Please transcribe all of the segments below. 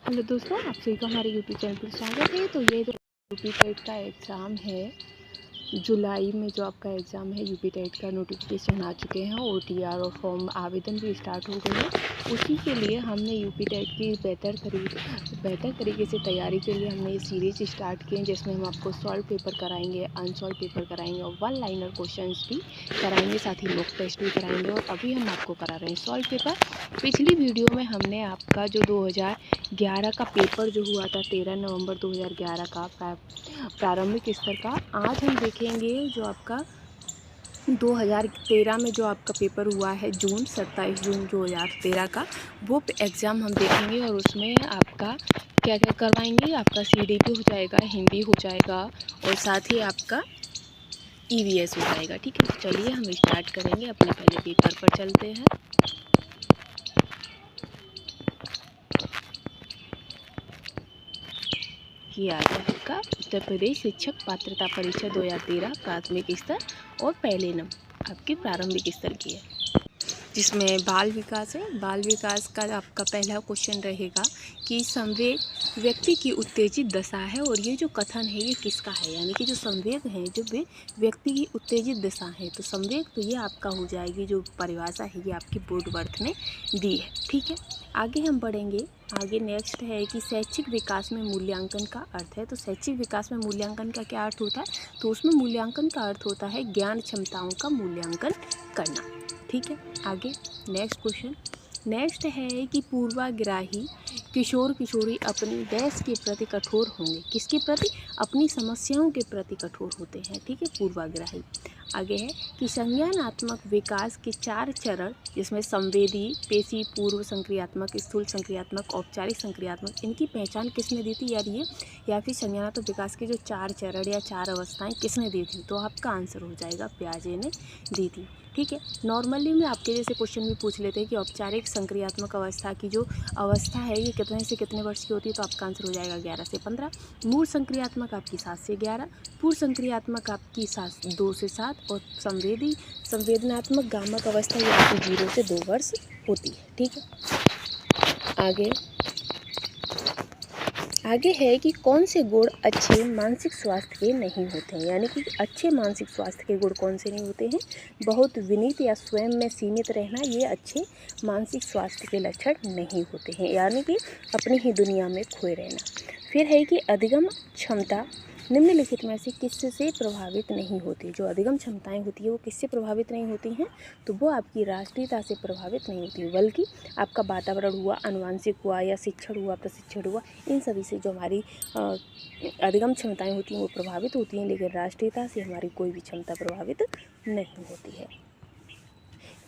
Hello दोस्तों, आप सभी का हमारे यूट्यूब चैनल पर स्वागत है। तो ये जो यूपी टेट का एग्ज़ाम है, जुलाई में जो आपका एग्ज़ाम है यूपी टेट का नोटिफिकेशन आ चुके हैं, ओटीआर और फॉर्म आवेदन भी स्टार्ट हो गए हैं। उसी के लिए हमने यूपी टेट की बेहतर तरीके से तैयारी के लिए हमने ये सीरीज स्टार्ट की है, जिसमें हम आपको सॉल्व पेपर कराएंगे, अनसॉल्व पेपर कराएंगे और वन लाइनर क्वेश्चंस भी कराएंगे, साथ ही मॉक टेस्ट भी कराएंगे। और अभी हम आपको करा रहे हैं सॉल्व पेपर। पिछली वीडियो में हमने आपका जो 2011 का पेपर जो हुआ था 13 नवंबर 2011 का प्रारंभिक स्तर का, आज हम देखेंगे जो आपका 2013 में जो आपका पेपर हुआ है 27 जून 2013 का, वो एग्ज़ाम हम देखेंगे। और उसमें आपका क्या क्या करवाएंगे, आपका सीडीपी हो जाएगा, हिंदी हो जाएगा और साथ ही आपका ईवीएस हो जाएगा। ठीक है, चलिए हम स्टार्ट करेंगे, अपने पहले पेपर पर चलते हैं। ये आ गया आपका उत्तर प्रदेश शिक्षक पात्रता परीक्षा 2013 प्राथमिक स्तर और पहले नंबर आपके प्रारंभिक स्तर की है, जिसमें बाल विकास है। बाल विकास का आपका पहला क्वेश्चन रहेगा कि संवेग व्यक्ति की उत्तेजित दशा है। और ये जो कथन है ये किसका है, यानी कि जो संवेग है जो व्यक्ति की उत्तेजित दशा है, तो संवेग तो ये आपका हो जाएगी, जो परिभाषा है ये आपकी बोर्ड वर्थ ने दी है। ठीक है, आगे हम बढ़ेंगे। आगे नेक्स्ट है कि शैक्षिक विकास में मूल्यांकन का अर्थ है। तो शैक्षिक विकास में मूल्यांकन का क्या अर्थ होता है, तो उसमें मूल्यांकन का अर्थ होता है ज्ञान क्षमताओं का मूल्यांकन करना। ठीक है, आगे नेक्स्ट क्वेश्चन नेक्स्ट है कि पूर्वाग्रही किशोर किशोरी अपनी देश के प्रति कठोर होंगे। किसके प्रति, अपनी समस्याओं के प्रति कठोर होते हैं। ठीक है, पूर्वाग्रही। आगे है कि संज्ञानात्मक विकास के 4 चरण, जिसमें संवेदी, पेशी पूर्व संक्रियात्मक, स्थूल संक्रियात्मक, औपचारिक संक्रियात्मक, इनकी पहचान किसने दी थी यार, ये या फिर संज्ञानात्मक विकास के जो 4 चरण या 4 अवस्थाएं किसने दी थी, तो आपका आंसर हो जाएगा पियाजे ने दी थी। ठीक है, नॉर्मली में आपके जैसे क्वेश्चन भी पूछ लेते हैं कि औपचारिक संक्रियात्मक अवस्था की जो अवस्था है ये कितने से कितने वर्ष की होती है, तो आपका आंसर हो जाएगा 11 से 15। मूल संक्रियात्मक आपकी 7 से 11, पूर्व संक्रियात्मक आपकी 2 से 7 और संवेदनात्मक गामक अवस्था ये आपकी 0 से 2 वर्ष होती है। ठीक है, आगे है कि कौन से गुण अच्छे मानसिक स्वास्थ्य के नहीं होते हैं, यानी कि अच्छे मानसिक स्वास्थ्य के गुण कौन से नहीं होते हैं। बहुत विनीत या स्वयं में सीमित रहना, ये अच्छे मानसिक स्वास्थ्य के लक्षण नहीं होते हैं, यानी कि अपनी ही दुनिया में खोए रहना। फिर है कि अधिगम क्षमता निम्नलिखित में से किससे प्रभावित नहीं होती। जो अधिगम क्षमताएं होती है वो किससे प्रभावित नहीं होती हैं, तो वो आपकी राष्ट्रीयता से प्रभावित नहीं होती, बल्कि आपका वातावरण हुआ, आनुवंशिक हुआ या शिक्षण हुआ, प्रशिक्षण हुआ, इन सभी से जो हमारी अधिगम क्षमताएं होती हैं वो प्रभावित होती हैं, लेकिन राष्ट्रीयता से हमारी कोई भी क्षमता प्रभावित नहीं होती है।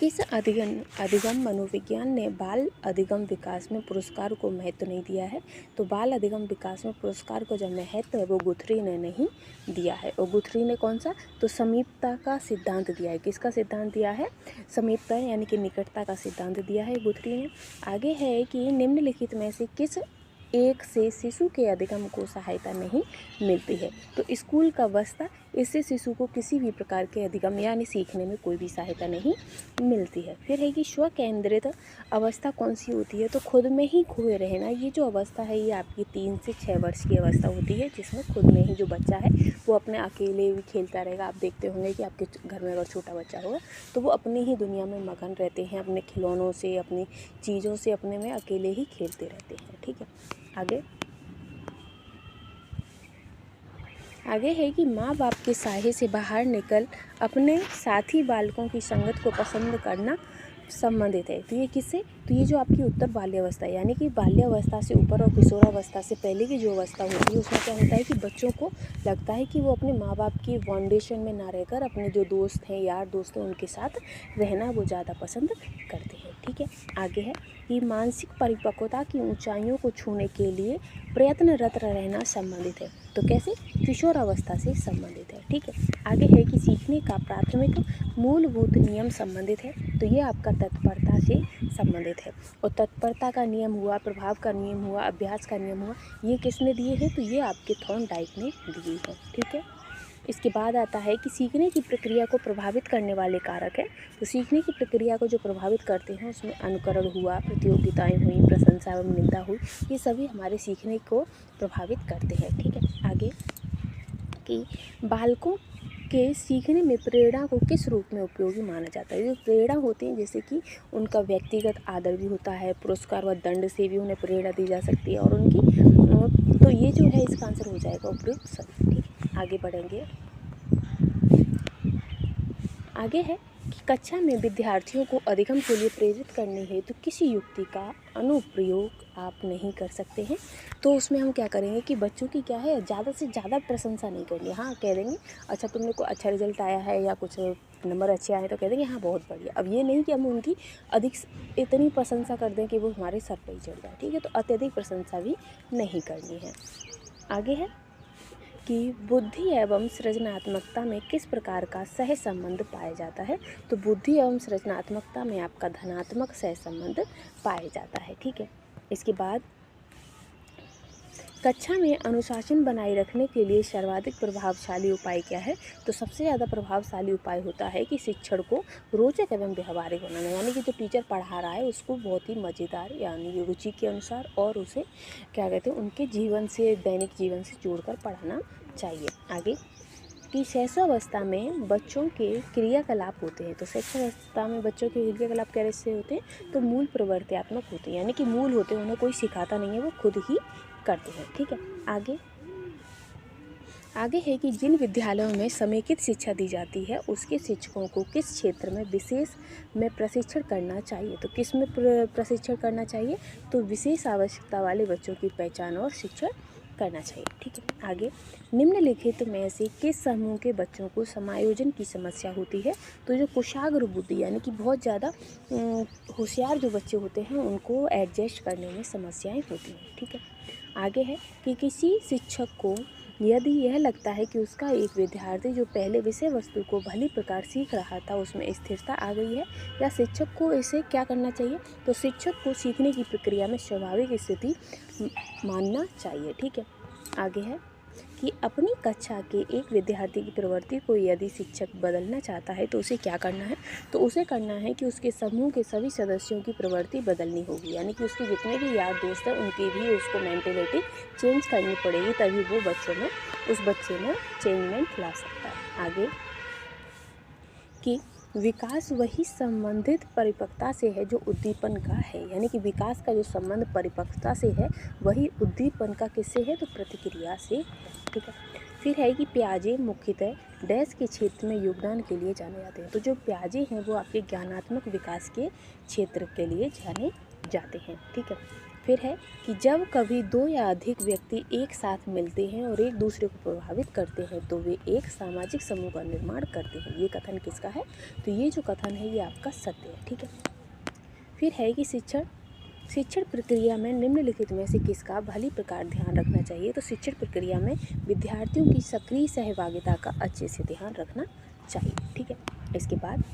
किस अधिगम मनोविज्ञान ने बाल अधिगम विकास में पुरस्कार को महत्व नहीं दिया है, तो बाल अधिगम विकास में पुरस्कार को जो महत्व है वो गुथरी ने नहीं दिया है। और गुथरी ने कौन सा, तो समीपता का सिद्धांत दिया है। किसका सिद्धांत दिया है, समीपता यानी कि निकटता का सिद्धांत दिया है गुथरी ने। आगे है कि निम्नलिखित में से किस एक से शिशु के अधिगम को सहायता नहीं मिलती है, तो स्कूल का अवस्था, इससे शिशु को किसी भी प्रकार के अधिगम यानी सीखने में कोई भी सहायता नहीं मिलती है। फिर है कि स्व केंद्रित अवस्था कौन सी होती है, तो खुद में ही खोए रहना। ये जो अवस्था है ये आपकी 3 से 6 वर्ष की अवस्था होती है, जिसमें खुद में ही जो बच्चा है वो अपने अकेले भी खेलता रहेगा। आप देखते होंगे कि आपके घर में अगर छोटा बच्चा होगा तो वो अपनी ही दुनिया में मगन रहते हैं, अपने खिलौनों से, अपनी चीज़ों से अपने में अकेले ही खेलते रहते हैं। ठीक है, आगे है कि माँ बाप के साये से बाहर निकल अपने साथी बालकों की संगत को पसंद करना संबंधित है। तो ये किससे, तो ये जो आपकी उत्तर बाल्यावस्था यानी कि बाल्यावस्था से ऊपर और किशोरावस्था से पहले की जो अवस्था होती है उसमें क्या होता है कि बच्चों को लगता है कि वो अपने माँ बाप की फाउंडेशन में ना रहकर अपने जो दोस्त हैं, यार दोस्त हैं, उनके साथ रहना वो ज़्यादा पसंद करते हैं। ठीक है, आगे है कि मानसिक परिपक्वता की ऊंचाइयों को छूने के लिए प्रयत्नरत रहना संबंधित है। तो कैसे, किशोरावस्था से संबंधित है। ठीक है, आगे है कि सीखने का प्राथमिक मूलभूत नियम संबंधित है। तो ये आपका तत्परता से संबंधित है। और तत्परता का नियम हुआ, प्रभाव का नियम हुआ, अभ्यास का नियम हुआ, ये किसने दिए हैं, तो ये आपके थॉर्नडाइक ने दिए हैं। ठीक है, इसके बाद आता है कि सीखने की प्रक्रिया को प्रभावित करने वाले कारक हैं। तो सीखने की प्रक्रिया को जो प्रभावित करते हैं उसमें अनुकरण हुआ, प्रतियोगिताएं हुई, प्रशंसा एवं निंदा हुई, ये सभी हमारे सीखने को प्रभावित करते हैं। ठीक है, आगे कि बालकों के सीखने में प्रेरणा को किस रूप में उपयोगी माना जाता है। जो प्रेरणा होती है जैसे कि उनका व्यक्तिगत आदर भी होता है, पुरस्कार व दंड से भी उन्हें प्रेरणा दी जा सकती है और उनकी तो ये जो है इसका आंसर हो जाएगा उपयुक्त सभी। ठीक है, आगे बढ़ेंगे। आगे है कि कक्षा में विद्यार्थियों को अधिगम के लिए प्रेरित करने हेतु किसी युक्ति का अनुप्रयोग आप नहीं कर सकते हैं। तो उसमें हम क्या करेंगे कि बच्चों की क्या है, ज़्यादा से ज़्यादा प्रशंसा नहीं करनी। हाँ, कह देंगे अच्छा तुमने को अच्छा रिजल्ट आया है या कुछ नंबर अच्छे आए तो कह देंगे हाँ बहुत बढ़िया। अब ये नहीं कि हम उनकी इतनी प्रशंसा कर दें कि वो हमारे सर पर ही चढ़ जाए। ठीक है, तो अत्यधिक प्रशंसा भी नहीं करनी है। आगे है कि बुद्धि एवं सृजनात्मकता में किस प्रकार का सहसंबंध पाया जाता है। तो बुद्धि एवं सृजनात्मकता में आपका धनात्मक सहसंबंध पाया जाता है। ठीक है, इसके बाद कक्षा में अनुशासन बनाए रखने के लिए सर्वाधिक प्रभावशाली उपाय क्या है। तो सबसे ज़्यादा प्रभावशाली उपाय होता है कि शिक्षण को रोचक एवं व्यवहारिक बनाना, यानी कि जो टीचर पढ़ा रहा है उसको बहुत ही मज़ेदार यानी रुचि के अनुसार और उसे क्या कहते हैं उनके जीवन से, दैनिक जीवन से जोड़कर पढ़ाना चाहिए। आगे कि शैशवावस्था में बच्चों के क्रियाकलाप होते हैं। तो शैशवावस्था में बच्चों के क्रियाकलाप कैसे होते हैं। तो मूल प्रवर्त्यात्मक होते हैं, यानी कि मूल होते हैं, उन्हें कोई सिखाता नहीं है, वो खुद ही करते हैं। ठीक है, आगे है कि जिन विद्यालयों में समेकित शिक्षा दी जाती है उसके शिक्षकों को किस क्षेत्र में विशेष में प्रशिक्षण करना चाहिए। तो किस में प्रशिक्षण करना चाहिए। तो विशेष आवश्यकता वाले बच्चों की पहचान और शिक्षण करना चाहिए। ठीक है, आगे निम्नलिखित में से किस समूह के बच्चों को समायोजन की समस्या होती है। तो जो कुशाग्र बुद्धि यानी कि बहुत ज़्यादा होशियार जो बच्चे होते हैं उनको एडजस्ट करने में समस्याएं होती हैं। ठीक है, आगे है कि किसी शिक्षक को यदि यह लगता है कि उसका एक विद्यार्थी जो पहले विषय वस्तु को भली प्रकार सीख रहा था उसमें स्थिरता आ गई है, या शिक्षक को इसे क्या करना चाहिए। तो शिक्षक को सीखने की प्रक्रिया में स्वाभाविक स्थिति मानना चाहिए। ठीक है, आगे है कि अपनी कक्षा के एक विद्यार्थी की प्रवृत्ति को यदि शिक्षक बदलना चाहता है तो उसे क्या करना है। तो उसे करना है कि उसके समूह के सभी सदस्यों की प्रवृत्ति बदलनी होगी, यानी कि उसके जितने भी यार दोस्त हैं उनकी भी उसको मेंटेलिटी चेंज करनी पड़ेगी, तभी वो उस बच्चे में चेंजमेंट ला सकता है। आगे कि विकास वही संबंधित परिपक्वता से है जो उद्दीपन का है, यानी कि विकास का जो संबंध परिपक्वता से है वही उद्दीपन का किससे है। तो प्रतिक्रिया से। ठीक है, फिर है कि प्याजे मुख्यतः डैश के क्षेत्र में योगदान के लिए जाने जाते हैं। तो जो प्याजे हैं वो आपके ज्ञानात्मक विकास के क्षेत्र के लिए जाने जाते हैं। ठीक है, फिर है कि जब कभी दो या अधिक व्यक्ति एक साथ मिलते हैं और एक दूसरे को प्रभावित करते हैं तो वे एक सामाजिक समूह का निर्माण करते हैं। ये कथन किसका है। तो ये जो कथन है ये आपका सत्य है। ठीक है, फिर है कि शिक्षण प्रक्रिया में निम्नलिखित में से किसका भली प्रकार ध्यान रखना चाहिए। तो शिक्षण प्रक्रिया में विद्यार्थियों की सक्रिय सहभागिता का अच्छे से ध्यान रखना चाहिए। ठीक है, इसके बाद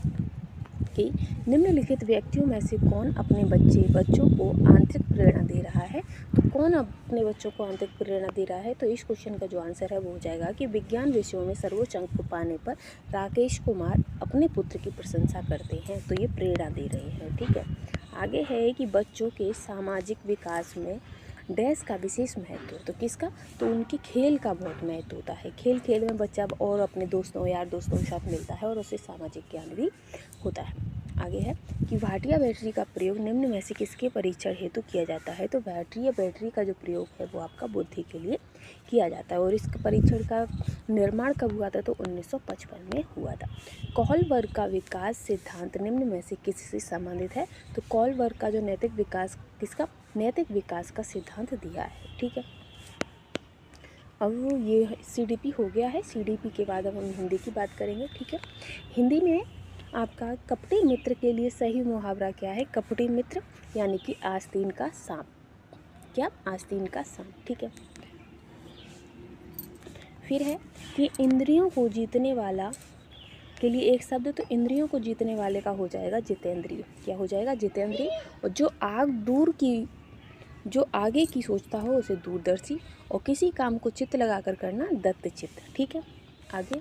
कि निम्नलिखित व्यक्तियों में से कौन अपने बच्चों को आंतरिक प्रेरणा दे रहा है। तो कौन अपने बच्चों को आंतरिक प्रेरणा दे रहा है। तो इस क्वेश्चन का जो आंसर है वो हो जाएगा कि विज्ञान विषयों में सर्वोच्च अंक पाने पर राकेश कुमार अपने पुत्र की प्रशंसा करते हैं, तो ये प्रेरणा दे रहे हैं। ठीक है, आगे है कि बच्चों के सामाजिक विकास में डैश का विशेष महत्व। तो किसका। तो उनके खेल का बहुत महत्व होता है। खेल में बच्चा और अपने दोस्तों यार दोस्तों के साथ मिलता है और उससे सामाजिक ज्ञान भी होता है। आगे है कि भाटिया बैटरी का प्रयोग निम्न में से किसके परीक्षण हेतु किया जाता है। तो भाटिया बैटरी का जो प्रयोग है वो आपका बुद्धि के लिए किया जाता है और इस परीक्षण का निर्माण कब हुआ था। तो 1955 में हुआ था। कॉलबर्ग का विकास सिद्धांत निम्न में से किससे संबंधित है। तो कॉलबर्ग का जो नैतिक विकास किसका नैतिक विकास का सिद्धांत दिया है। ठीक है, अब ये CDP हो गया है। CDP के बाद अब हम हिंदी की बात करेंगे। ठीक है, हिंदी में आपका कपटी मित्र के लिए सही मुहावरा क्या है। कपटी मित्र यानी कि आस्तीन का सांप। क्या आस्तीन का सांप। ठीक है, फिर है कि इंद्रियों को जीतने वाला के लिए एक शब्द। तो इंद्रियों को जीतने वाले का हो जाएगा जितेंद्रिय। क्या हो जाएगा जितेंद्रिय। और जो आगे की सोचता हो उसे दूरदर्शी और किसी काम को चित्त लगाकर करना दत्तचित्त। ठीक है, आगे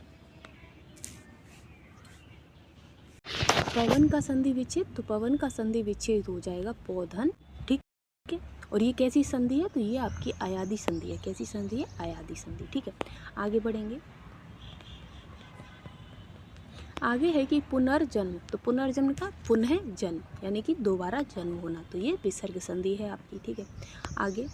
पवन का संधि विच्छेद, तो पवन का संधि विच्छेद हो जाएगा पौधन, ठीक है। और ये कैसी संधि है, तो ये आपकी अयादी संधि है। कैसी संधि है, अयादी संधि, ठीक है। आगे बढ़ेंगे, आगे है कि पुनर्जन्म, तो पुनर्जन्म का पुनः जन्म यानी कि दोबारा जन्म होना, तो ये विसर्ग संधि है आपकी, ठीक है। आगे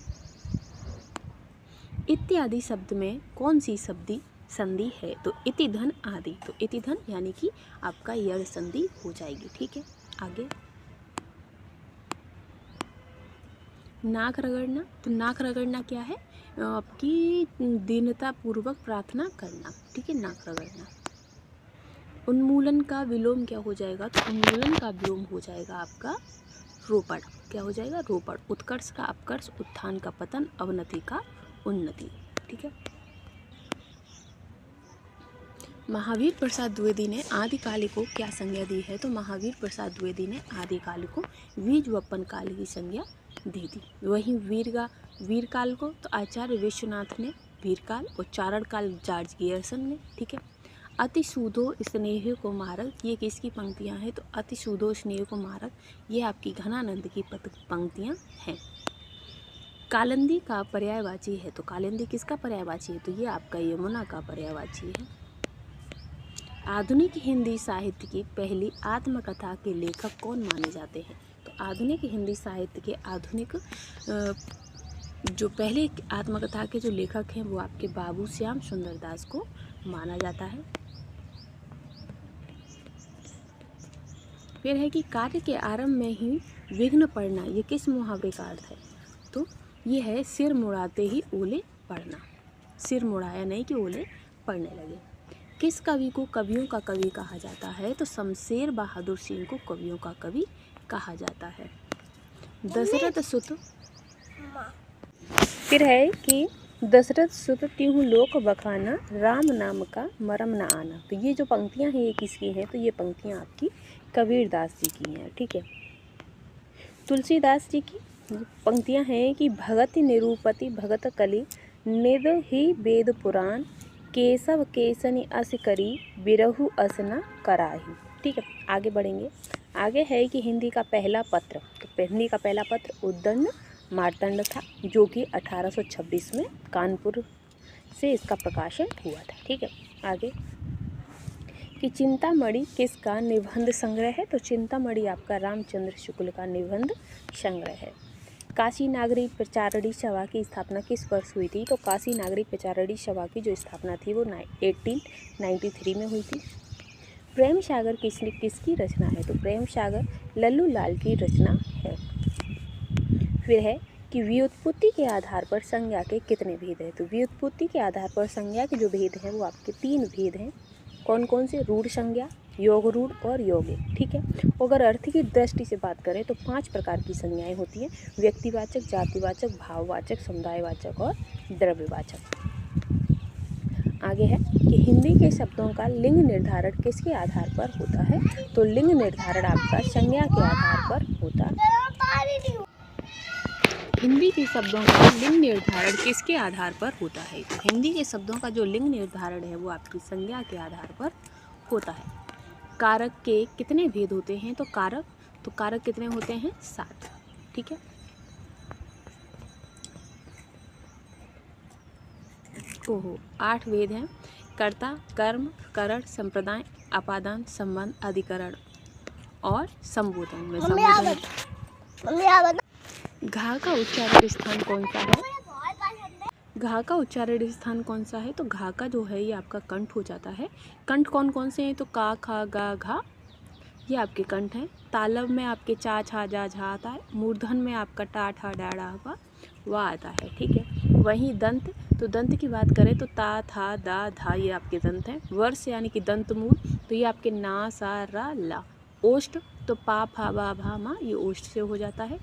इत्यादि शब्द में कौन सी संधि है, तो इति धन आदि, तो इति धन यानी कि आपका यड़ संधि हो जाएगी, ठीक है। आगे नाक रगड़ना, तो नाक रगड़ना क्या है, आपकी दीनता पूर्वक प्रार्थना करना, ठीक है, नाक रगड़ना। उन्मूलन का विलोम क्या हो जाएगा, तो उन्मूलन का विलोम हो जाएगा आपका रोपड़, क्या हो जाएगा, रोपड़। उत्कर्ष का अपकर्ष, उत्थान का पतन, अवनति का उन्नति, ठीक है। महावीर प्रसाद द्विवेदी ने आदिकाल को क्या संज्ञा दी है, तो महावीर प्रसाद द्विवेदी ने आदिकाल को बीजवपन काल की संज्ञा दी थी। वहीं वीर काल को तो आचार्य विश्वनाथ ने वीर काल, और चारण काल जॉर्ज गियर्सन ने, ठीक है। अति सूदो स्नेह को मारक, ये किसकी पंक्तियां हैं, तो अति सूदो स्नेह को मारक ये आपकी घनानंद की पंक्तियां हैं। कालिंदी का पर्यायवाची है, तो कालिंदी किसका पर्यायवाची है, तो ये आपका यमुना का पर्यायवाची है। आधुनिक हिंदी साहित्य की पहली आत्मकथा के लेखक कौन माने जाते हैं, तो आधुनिक हिंदी साहित्य के जो पहले आत्मकथा के जो लेखक हैं वो आपके बाबू श्याम सुंदर दास को माना जाता है। फिर है कि कार्य के आरंभ में ही विघ्न पड़ना, ये किस मुहावरे का अर्थ है, तो ये है सिर मुड़ाते ही ओले पड़ना, सिर मुड़ाया नहीं कि ओले पड़ने लगे। किस कवि को कवियों का कवि कहा जाता है, तो शमशेर बहादुर सिंह को कवियों का कवि कहा जाता है। दशरथ सुत, फिर है कि दशरथ सुत तिहु लोक बखाना, राम नाम का मरम न आना, तो ये जो पंक्तियां हैं ये किसकी हैं, तो ये पंक्तियां आपकी कबीरदास जी की हैं, ठीक है। तुलसीदास जी की पंक्तियां हैं कि भगत निरूपति भगत कली, निद ही वेद पुराण, केशव केसनी अस करी, बिरहु अस न कराही, ठीक है। आगे बढ़ेंगे, आगे है कि हिंदी का पहला पत्र, तो हिंदी का पहला पत्र उद्दंड मार्तंड था, जो कि 1826 में कानपुर से इसका प्रकाशन हुआ था, ठीक है। आगे कि चिंतामणि किसका निबंध संग्रह है, तो चिंतामणि आपका रामचंद्र शुक्ल का निबंध संग्रह है। काशी नागरी प्रचारणी सभा की स्थापना किस वर्ष हुई थी, तो काशी नागरी प्रचारणी सभा की जो स्थापना थी वो 1893 में हुई थी। प्रेम सागर किसकी रचना है, तो प्रेम सागर लल्लू लाल की रचना है। फिर है कि व्युत्पत्ति के आधार पर संज्ञा के कितने भेद हैं, तो व्युत्पत्ति के आधार पर संज्ञा के जो भेद हैं वो आपके 3 भेद हैं। कौन कौन से, रूढ़ संज्ञा, योग रूढ़ और योगे, ठीक है। अगर अर्थ की दृष्टि से बात करें तो 5 प्रकार की संज्ञाएं होती हैं, व्यक्तिवाचक, जातिवाचक, भाववाचक, समुदायवाचक और द्रव्यवाचक। आगे है कि हिंदी के शब्दों का लिंग निर्धारण किसके आधार पर होता है, तो लिंग निर्धारण आपका संज्ञा के आधार पर होता है। हिंदी के शब्दों का लिंग निर्धारण किसके आधार पर होता है, तो हिंदी के शब्दों का जो लिंग निर्धारण है वो आपकी संज्ञा के आधार पर होता है। कारक के कितने भेद होते हैं, तो कारक कितने होते हैं, 7, ठीक है। ओहो 8 भेद हैं, कर्ता, कर्म, करण, संप्रदाय, अपादान, संबंध, अधिकरण और संबोधन में घा का उच्चारण स्थान कौन सा है, घा का उच्चारण स्थान कौन सा है, तो घा का जो है ये आपका कंठ हो जाता है। कंठ कौन कौन से हैं, तो का, खा, गा, घा ये आपके कंठ हैं। तालव में आपके चा, छा, जा, झा आता है। मूर्धन में आपका टा, ठा, डा, डा, वा आता है, ठीक है। वहीं दंत, तो दंत की बात करें तो ता, था, दा, धा ये आपके दंत हैं। वर्ष यानी कि दंत मूल, तो ये आपके ना, सा, रा, ला। ओष्ठ, तो पा, फा, बा, भा, मा ये ओष्ठ से हो जाता है।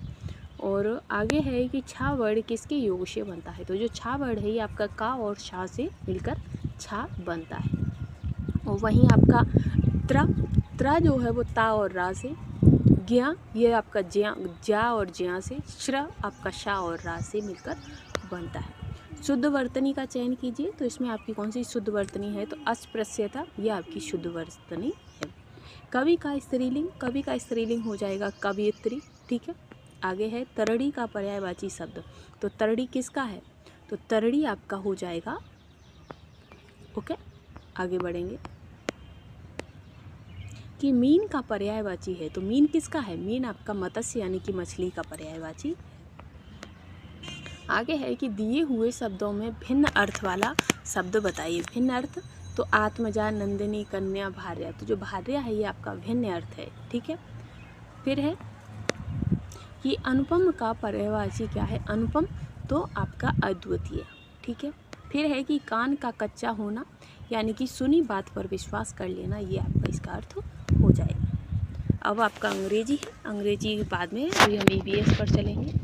और आगे है कि छा वर्ण किसके योग से बनता है, तो जो छा वर्ण है ये आपका का और शा से मिलकर छा बनता है। और वहीं आपका त्रा जो है वो ता और रा से, ज्ञा ये आपका ज्या और ज्या से, श्र आपका शा और रा से मिलकर बनता है। शुद्ध वर्तनी का चयन कीजिए, तो इसमें आपकी कौन सी शुद्ध वर्तनी है, तो अस्पृश्यता, ये आपकी शुद्ध वर्तनी है। कवि का स्त्रीलिंग हो जाएगा कवियत्री, ठीक है। आगे है तरड़ी का पर्यायवाची शब्द, तो तरड़ी किसका है, तो तरड़ी आपका हो जाएगा, ओके। आगे बढ़ेंगे कि मीन का पर्यायवाची है, तो मीन किसका है, मीन आपका मत्स्य यानी कि मछली का पर्यायवाची। आगे है कि दिए हुए शब्दों में भिन्न अर्थ वाला शब्द बताइए। भिन्न अर्थ, तो आत्मजा, नंदिनी, कन्या, भार्या, तो जो भार्या है ये आपका भिन्न अर्थ है, ठीक है। फिर है कि अनुपम का पर्यायवाची क्या है, अनुपम तो आपका अद्वितीय, ठीक है। फिर है कि कान का कच्चा होना, यानी कि सुनी बात पर विश्वास कर लेना, ये आपका इसका अर्थ हो जाएगा। अब आपका अंग्रेजी है, अंग्रेजी बाद में अभी हम EVS पर चलेंगे।